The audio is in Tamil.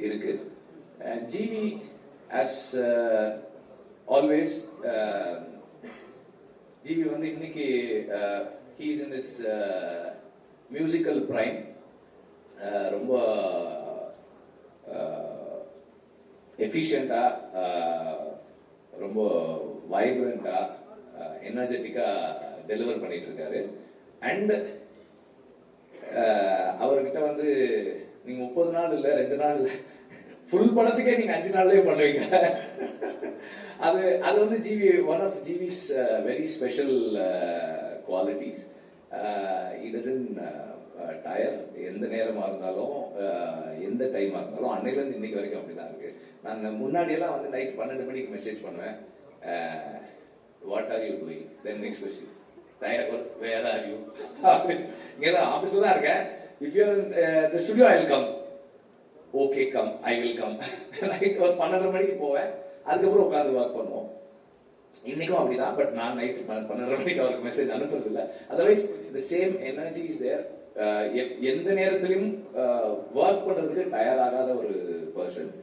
இருக்கு. ஜிவி ஆஸ் ஆல்வேஸ், ஜிவி வந்து இன்னைக்கு he is in this musical prime. ரொம்ப எஃபிஷியண்டா, ரொம்ப வைப்ரண்டா, எனர்ஜெட்டிக்கா டெலிவர் பண்ணிட்டு இருக்காரு. அண்ட் அவர்கிட்ட வந்து நீங்க 30 நாள் இல்ல 2 நாள் இல்ல, ஃபுல் படத்துக்கே நீங்க 5 நாள்லயே பண்ணுவீங்க. அது வந்து ஜிவி, ஒன் ஆஃப் ஜிவிஸ் very special qualities. he doesn't tire. எந்த நேரமா இருந்தாலும், எந்த டைமா இருந்தாலும், அன்னையிலேருந்து இன்னைக்கு வரைக்கும் அப்படிதான் இருக்கு. நான் முன்னாடியெல்லாம் வந்து நைட் 12 மணிக்கு மெசேஜ் பண்ணுவேன், what are you doing, then next question, tired, where are you, இங்கே தான் ஆஃபீஸில் தான் இருக்கேன். If you the studio I will come, okay come, I will come. Night ஒரு 12 மணிக்கு போவேன், அதுக்கப்புறம் உட்காந்து ஒர்க் பண்ணுவோம். இன்னைக்கும் அப்படிதான். பட் நான் நைட் 12 மணிக்கு அவருக்கு மெசேஜ் அனுப்புறது இல்லை. Otherwise the same energy is there. எந்த நேரத்திலும் ஒர்க் பண்றதுக்கு டயர் ஆகாத ஒரு பர்சன்.